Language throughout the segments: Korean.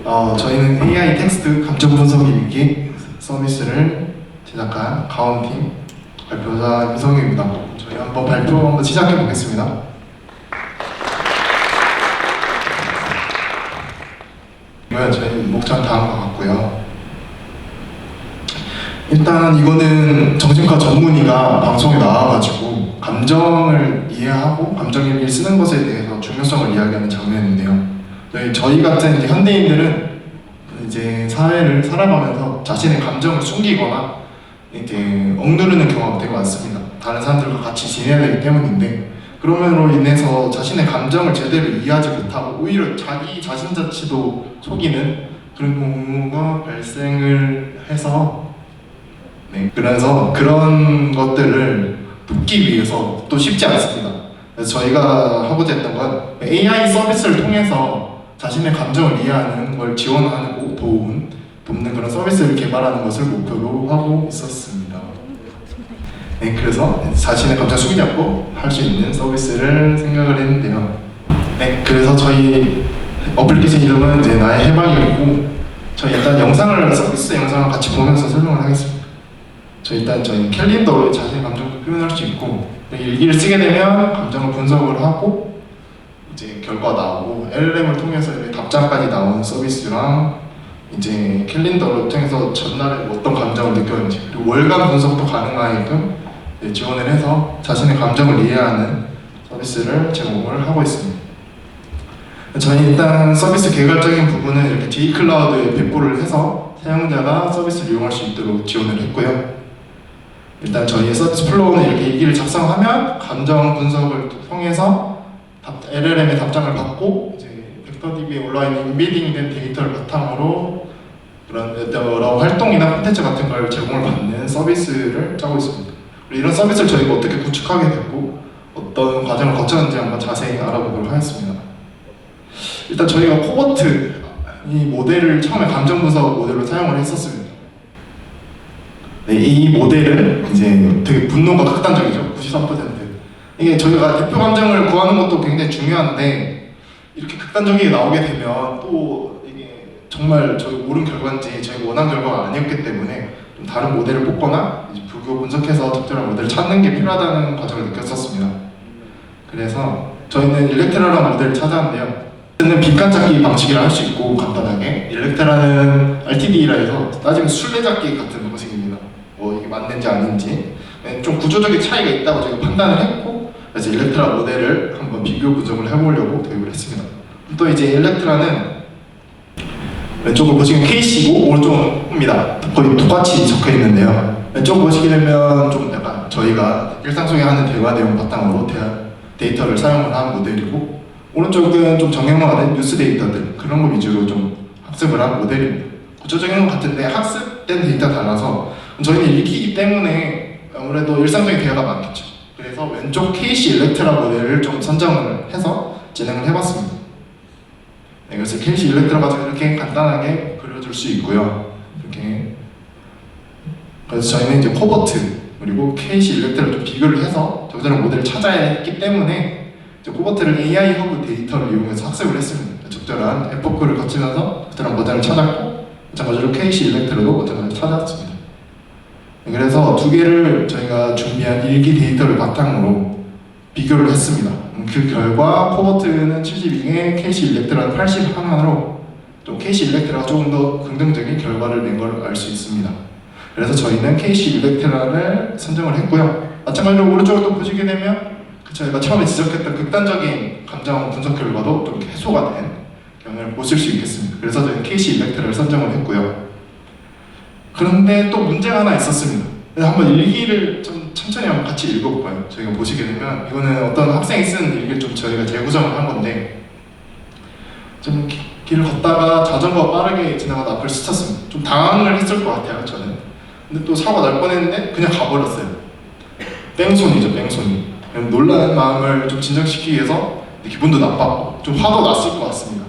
저희는 AI 텍스트 감정 분석 읽기 서비스를 제작한 가온팀 발표자 유성입니다. 저희 발표 한번 시작해 보겠습니다. 저희 목차는 다음과 같고요. 일단 이거는 정신과 전문의가 방송에 나와가지고 감정을 이해하고 감정 일기를 쓰는 것에 대해서 중요성을 이야기하는 장면인데요. 저희 같은 이제 현대인들은 이제 사회를 살아가면서 자신의 감정을 숨기거나 이렇게 억누르는 경우가 되게 많습니다. 다른 사람들과 같이 지내야 되기 때문인데, 그러므로 인해서 자신의 감정을 제대로 이해하지 못하고 오히려 자기 자신 자체도 속이는 그런 경우가 발생을 해서, 그래서 그런 것들을 돕기 위해서 또 쉽지 않습니다. 그래서 저희가 하고자 했던 건 AI 서비스를 통해서 자신의 감정을 이해하는 걸 지원하고 돕는 그런 서비스를 개발하는 것을 목표로 하고 있었습니다. 그래서 자신의 감정을 숨기지 않고 할 수 있는 서비스를 생각을 했는데요. 그래서 저희 어플리케이션 이름은 이제 나의 해방이고, 저희 일단 서비스 영상을 같이 보면서 설명을 하겠습니다. 저희 캘린더로 자신의 감정을 표현할 수 있고, 일기를 쓰게 되면 감정을 분석을 하고 이제 결과가 나오고, LLM을 통해서 답장까지 나오는 서비스랑 이제 캘린더를 통해서 전날에 어떤 감정을 느꼈는지, 그리고 월간 분석도 가능하게끔 지원을 해서 자신의 감정을 이해하는 서비스를 제공을 하고 있습니다. 저희 일단 서비스 개괄적인 부분은 이렇게 J클라우드에 배포를 해서 사용자가 서비스를 이용할 수 있도록 지원을 했고요. 일단 저희의 서비스 플로우는 이렇게 일기를 작성하면 감정 분석을 통해서 LLM의 답장을 받고, 이제 벡터DB에 올라와 있는 인베딩된 데이터를 바탕으로 그런 여러 활동이나 콘텐츠 같은 걸 제공을 받는 서비스를 짜고 있습니다. 이런 서비스를 저희가 어떻게 구축하게 됐고 어떤 과정을 거쳤는지 한번 자세히 알아보도록 하겠습니다. 일단 저희가 코버트 이 모델을 처음에 감정 분석 모델로 사용을 했었습니다. 이 모델은 이제 되게 분노가 극단적이죠. 93%. 이게 저희가 대표 감정을 구하는 것도 굉장히 중요한데, 이렇게 극단적이게 나오게 되면 또 이게 정말 저희 옳은 결과인지 저희가 원한 결과가 아니었기 때문에 좀 다른 모델을 뽑거나 비교 분석해서 적절한 모델을 찾는 게 필요하다는 과정을 느꼈었습니다. 그래서 저희는 일렉트라라는 모델을 찾았는데요. 는 빈칸 찾기 방식이라 할 수 있고, 간단하게 일렉트라는 RTD라 해서 따지면 술래잡기 같은 방식입니다. 이게 맞는지 아닌지 좀 구조적인 차이가 있다고 저희가 판단을 했고, 그래서 일렉트라 모델을 한번 비교 분석을 해보려고 도입을 했습니다. 또 이제 일렉트라는 왼쪽을 보시면 K씨고 오른쪽입니다. 거의 똑같이 적혀 있는데요. 왼쪽 보시게 되면 좀 약간 저희가 일상 속에 하는 대화 내용 바탕으로 데이터를 사용을 한 모델이고, 오른쪽은 좀 정형화된 뉴스 데이터들, 그런 거 위주로 좀 학습을 한 모델입니다. 구조적인 건 같은데 학습된 데이터가 달라서 저희는 읽히기 때문에 아무래도 일상적인 대화가 많겠죠. 그래서 왼쪽 KC 일렉트라 모델을 좀 선정을 해서 진행을 해봤습니다. 그래서 KC 일렉트라 과정을 이렇게 간단하게 그려줄 수 있고요. 이렇게. 그래서 저희는 이제 코버트 그리고 KC 일렉트라를 좀 비교를 해서 적절한 모델을 찾아야 했기 때문에 코버트를 AI 허브 데이터를 이용해서 학습을 했습니다. 적절한 에포크를 거치면서 적절한 모델을 찾았고, 마찬가지로 KC 일렉트라도 모델을 찾았습니다. 그래서 두 개를 저희가 준비한 일기 데이터를 바탕으로 비교를 했습니다. 그 결과 코버트는 72에 KC 일렉트라는 81으로 또 KC 일렉트라가 조금 더 긍정적인 결과를 낸 걸 알 수 있습니다. 그래서 저희는 KC 일렉트라를 선정을 했고요. 마찬가지로 오른쪽을 또 보시게 되면 저희가 처음에 지적했던 극단적인 감정 분석 결과도 좀 해소가 된 경우를 보실 수 있겠습니다. 그래서 저희는 KC 일렉트라를 선정을 했고요. 그런데 또 문제가 하나 있었습니다. 그래서 한번 일기를 좀 천천히 한번 같이 읽어볼까요? 저희가 보시게 되면 이거는 어떤 학생이 쓴 일기를 좀 저희가 재구성을 한 건데, 좀 길을 걷다가 자전거가 빠르게 지나가다 앞을 스쳤습니다. 좀 당황을 했을 것 같아요, 저는. 근데 또 사고가 날 뻔했는데 그냥 가버렸어요. 뺑소니죠, 뺑소니. 놀라는 마음을 좀 진정시키기 위해서 기분도 나빴고 좀 화도 났을 것 같습니다.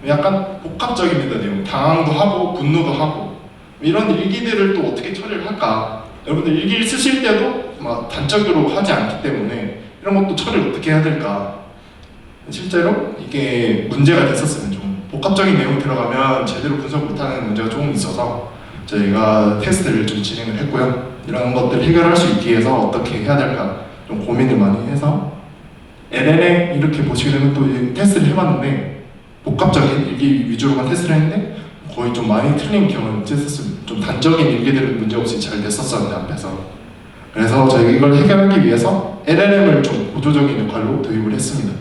약간 복합적입니다, 내용. 당황도 하고 분노도 하고. 이런 일기들을 또 어떻게 처리를 할까? 여러분들 일기를 쓰실 때도 막 단적으로 하지 않기 때문에 이런 것도 처리를 어떻게 해야 될까? 실제로 이게 문제가 됐었으면 좀 복합적인 내용이 들어가면 제대로 분석 못하는 문제가 조금 있어서 저희가 테스트를 좀 진행을 했고요. 이런 것들 해결할 수 있기 위해서 어떻게 해야 될까 좀 고민을 많이 해서 LLM 이렇게 보시게 되면 또 테스트를 해봤는데 복합적인 일기 위주로만 테스트를 했는데 거의 좀 많이 틀린 경험을 있었습니다. 좀 단적인 일기들은 문제없이 잘 냈었었는데 앞에서. 그래서 저희가 이걸 해결하기 위해서 LLM을 좀 보조적인 역할로 도입을 했습니다.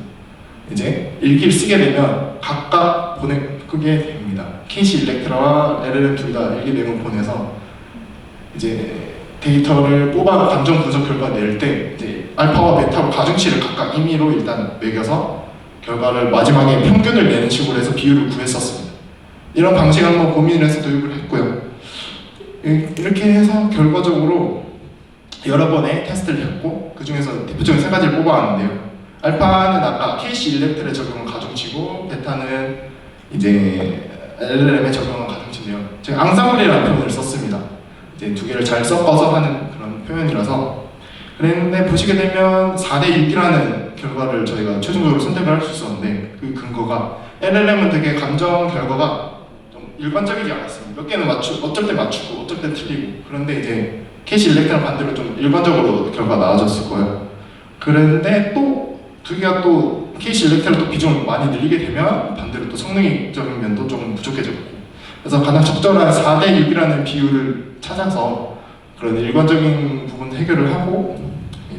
이제 일기를 쓰게 되면 각각 보내게 됩니다. KC 일렉트라와 LLM 둘 다 일기 내용을 보내서 이제 데이터를 뽑아 감정 분석 결과 낼 때 이제 알파와 베타로 가중치를 각각 임의로 일단 매겨서 결과를 마지막에 평균을 내는 식으로 해서 비율을 구했었습니다. 이런 방식을 한번 고민을 해서 도입을 했고요. 이렇게 해서 결과적으로 여러 번의 테스트를 했고 그 중에서 대표적인 세 가지를 뽑아왔는데요. 알파는 아까 KC 일렉트에 적용한 가중치고 베타는 이제 LLM에 적용한 가중치인데요. 제가 앙상블이라는 표현을 썼습니다. 이제 두 개를 잘 섞어서 하는 그런 표현이라서 그랬는데 보시게 되면 4대 6이라는 결과를 저희가 최종적으로 선택을 할 수 있었는데 그 근거가 LLM은 되게 감정 결과가 좀 일관적이지 않았습니다. 몇 개는 어쩔 때 맞추고 어쩔 때 틀리고 그런데 이제 KC 일렉트랑 반대로 좀 일관적으로 결과가 나아졌을 거예요. 그런데 또 두 개가 또 KC 일렉트를 또 비중을 많이 늘리게 되면 반대로 또 성능적인 면도 조금 부족해졌고 그래서 가장 적절한 4대 6이라는 비율을 찾아서 그런 일관적인 부분 해결을 하고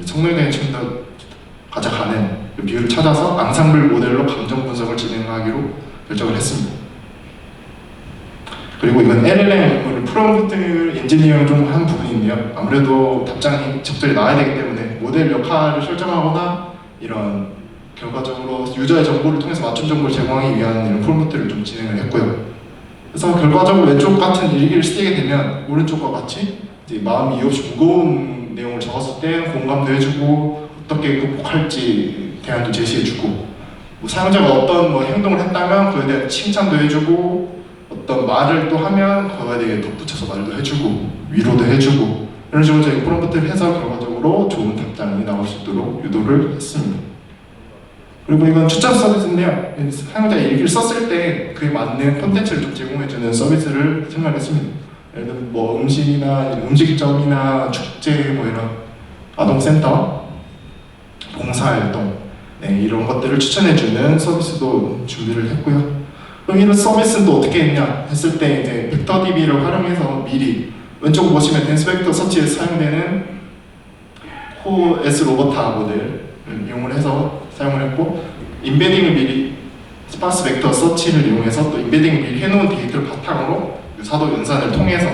성능적인 측면도 가져가는 그 비율을 찾아서 앙상블 모델로 감정 분석을 진행하기로 결정을 했습니다. 그리고 이건 LLM 프롬프트 엔지니어링 좀 한 부분인데요. 아무래도 답장이 적절히 나와야 되기 때문에 모델 역할을 설정하거나 이런 결과적으로 유저의 정보를 통해서 맞춤 정보를 제공하기 위한 이런 프롬프트를 좀 진행을 했고요. 그래서 결과적으로 왼쪽 같은 일기를 쓰게 되면 오른쪽과 같이 이제 마음이 이유 없이 무거운 내용을 적었을 때 공감도 해주고 어떻게 극복할지 대안도 제시해주고 뭐 사용자가 어떤 뭐 행동을 했다면 그에 대한 칭찬도 해주고 어떤 말을 또 하면 그거에 대해 덧붙여서 말도 해주고 위로도 해주고 이런 식으로 저희 프롬프트를 해서 결과적으로 좋은 답장이 나올 수 있도록 유도를 했습니다. 그리고 이건 추천 서비스인데요. 사용자가 일기를 썼을 때 그에 맞는 콘텐츠를 좀 제공해주는 서비스를 생각했습니다. 예를 들면 뭐 음식이나 음식점이나 축제 뭐 이런 아동센터, 봉사활동 이런 것들을 추천해주는 서비스도 준비를 했고요. 그럼 이런 서비스는 또 어떻게 했냐 했을 때 이제 벡터DB를 활용해서 미리 왼쪽 보시면 댄스 벡터 서치에 사용되는 코S 로버타 모델을 이용을 해서 사용을 했고 인베딩을 미리 스파스 벡터 서치를 이용해서 또 인베딩을 미리 해놓은 데이터를 바탕으로 유사도 연산을 통해서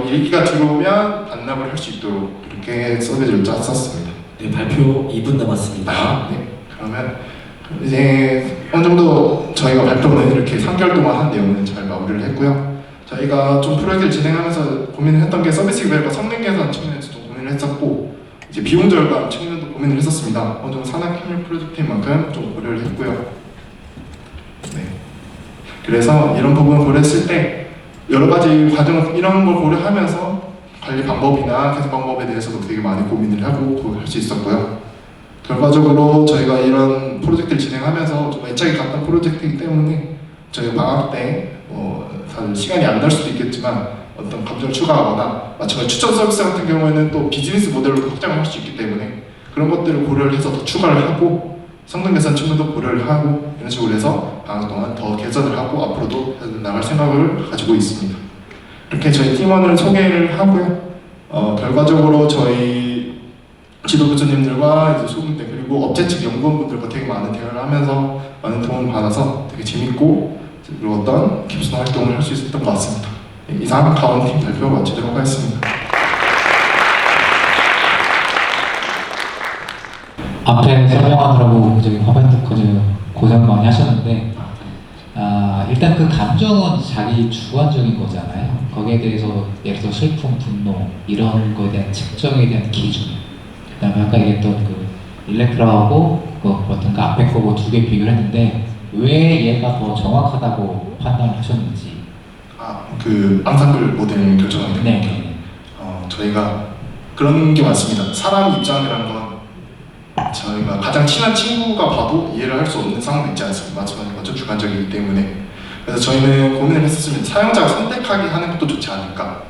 일기가 들어오면 반납을 할 수 있도록 이렇게 서비스를 짰었습니다. 네, 발표 2분 남았습니다. 네, 그러면 이제 어느 정도 저희가 발표는 이렇게 3개월 동안 한 내용은 잘 마무리를 했고요. 저희가 좀 프로젝트를 진행하면서 고민을 했던 게 서비스 개발과 성능 개선 측면에서 좀 고민을 했었고 이제 비용 절감 측면도 고민을 했었습니다. 어느 정도 산학 협력 프로젝트인 만큼 좀 고려를 했고요. 네. 그래서 이런 부분을 고려했을 때 여러 가지 과정 이런 걸 고려하면서 관리 방법이나 개선 방법에 대해서도 되게 많이 고민을 하고 할 수 있었고요. 결과적으로 저희가 이런 프로젝트를 진행하면서 좀 애착이 갔던 프로젝트이기 때문에 저희가 방학 때 사실 시간이 안 날 수도 있겠지만 어떤 감정을 추가하거나 마찬가지로 추천 서비스 같은 경우에는 또 비즈니스 모델로 확장을 할 수 있기 때문에 그런 것들을 고려를 해서 더 추가를 하고 성능 개선 측면도 고려를 하고 이런 식으로 해서 방학 동안 더 개선을 하고 앞으로도 나갈 생각을 가지고 있습니다. 이렇게 저희 팀원을 소개를 하고요. 결과적으로 저희 지도부장님들과 이제 소금대 그리고 업체 측 연구원분들과 되게 많은 대화를 하면서 많은 도움을 받아서 되게 재밌고 그리고 어떤 깊은 활동을 할 수 있었던 것 같습니다. 이상 가온팀 발표 마치도록 하겠습니다. 앞에 설명하느라고 저기 화면도 고생 많이 하셨는데 일단 그 감정은 자기 주관적인 거잖아요. 거기에 대해서 예를 들어 슬픔, 분노 이런 거에 대한 측정에 대한 기준 그다음에 아까 얘기했던 그 일렉트라하고 그 어떤 그 앞에 거고 두 개 비교를 했는데 왜 얘가 더 정확하다고 판단을 하셨는지 그 앙상블 모델 결정하는데 네. 저희가 그런 게 많습니다. 사람 입장이라는 건 저희가 가장 친한 친구가 봐도 이해를 할 수 없는 상황도 있지 않습니까? 말씀하신 것처럼 주관적이기 때문에. 그래서 저희는 고민을 했었습니다. 사용자가 선택하게 하는 것도 좋지 않을까.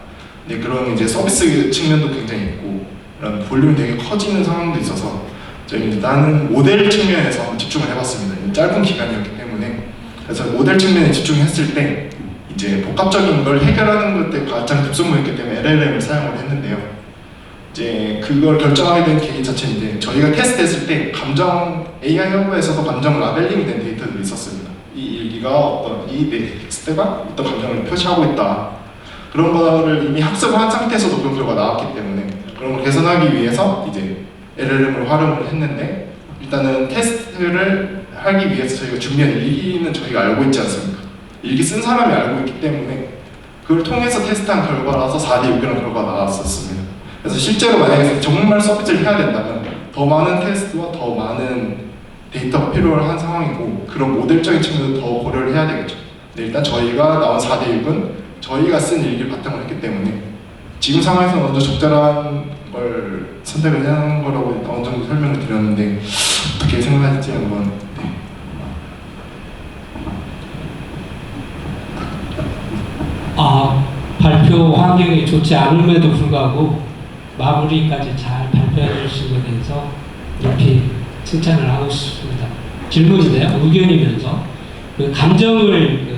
네, 그런 이제 서비스 측면도 굉장히 있고 그런 볼륨이 되게 커지는 상황도 있어서 저희는 일단은 모델 측면에서 한번 집중을 해봤습니다. 짧은 기간이었기 때문에. 그래서 모델 측면에 집중했을 때 이제 복합적인 걸 해결하는 것에 가장 급선무였기 때문에 LLM을 사용을 했는데요. 이제 그걸 결정하게 된 계기 자체인데 저희가 테스트했을 때 감정 AI 허브에서도 감정 라벨링이 된 데이터들이 있었습니다. 이 일기가 어떤 이 텍스트가 어떤 감정을 표시하고 있다. 그런 거를 이미 학습을 한 상태에서도 그런 결과가 나왔기 때문에 그런 걸 개선하기 위해서 이제 LLM을 활용을 했는데 일단은 테스트를 하기 위해서 저희가 준비한 일기는 저희가 알고 있지 않습니까? 일기 쓴 사람이 알고 있기 때문에 그걸 통해서 테스트한 결과라서 4대 6이라는 결과가 나왔었습니다. 그래서 실제로 만약에 정말 서비스를 해야 된다면 더 많은 테스트와 더 많은 데이터가 필요한 상황이고 그런 모델적인 측면도 더 고려를 해야 되겠죠. 근데 일단 저희가 나온 4대 6은 저희가 쓴 일기를 바탕으로 했기 때문에 지금 상황에서 먼저 적절한 걸 선택을 해야 하는 거라고 어느 정도 설명을 드렸는데 어떻게 생각하실지 한번 네. 발표 환경이 좋지 않음에도 불구하고 마무리까지 잘 발표해 주신 것에 대해서 높이 칭찬을 하고 싶습니다. 질문인데요, 의견이면서 그 감정을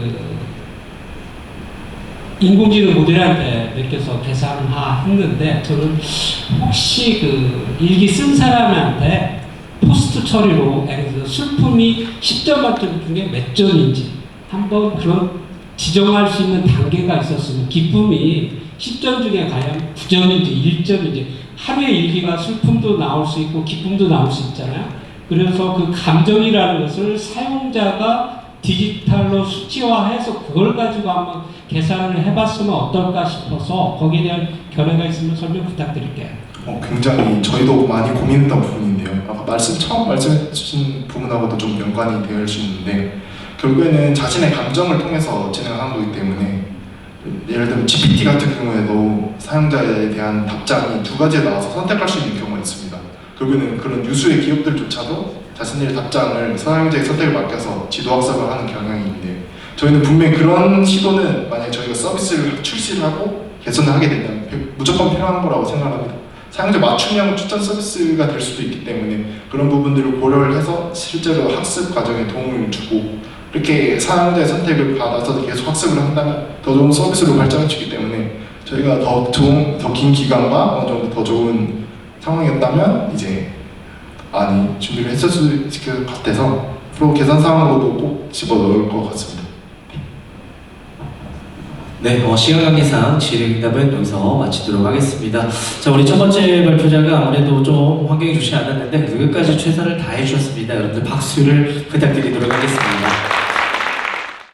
인공지능 모델한테 맡겨서 계산했는데 저는 혹시 그 일기 쓴 사람한테 포스트 처리로 예를 들어 슬픔이 10점 만점 중에 몇 점인지 한번 그런 지정할 수 있는 단계가 있었으면 기쁨이 10점 중에 과연 9점인지 1점인지 하루의 일기가 슬픔도 나올 수 있고 기쁨도 나올 수 있잖아요. 그래서 그 감정이라는 것을 사용자가 디지털로 수치화해서 그걸 가지고 한번 계산을 해봤으면 어떨까 싶어서 거기에 대한 견해가 있으면 설명 부탁드릴게요. 굉장히 저희도 많이 고민했던 부분인데요. 아까 처음 말씀해 주신 부분하고도 좀 연관이 되어 수 있는데 결국에는 자신의 감정을 통해서 진행하는 거기 때문에 예를 들면 GPT 같은 경우에도 사용자에 대한 답장이 두 가지에 나와서 선택할 수 있는 경우가 있습니다. 결국에는 그런 유수의 기업들조차도 자신들의 답장을 사용자의 선택을 맡겨서 지도학습을 하는 경향이 있는데 저희는 분명히 그런 시도는 만약에 저희가 서비스를 출시를 하고 개선을 하게 된다면 무조건 필요한 거라고 생각합니다. 사용자 맞춤형 추천 서비스가 될 수도 있기 때문에 그런 부분들을 고려를 해서 실제로 학습 과정에 도움을 주고 이렇게 사용자의 선택을 받아서 계속 학습을 한다면 더 좋은 서비스로 발전해 주기 때문에 저희가 더 긴 기간과 어느 정도 더 좋은 상황이었다면 이제 많이 준비를 했었을 것 같아서 프로 계산 사항으로도 꼭 집어넣을 것 같습니다. 네, 시간 관계상 질의응답은 여기서 마치도록 하겠습니다. 자, 우리 첫 번째 발표자가 아무래도 좀 환경이 좋지 않았는데 끝까지 최선을 다해 주셨습니다. 여러분들 박수를 부탁드리도록 하겠습니다.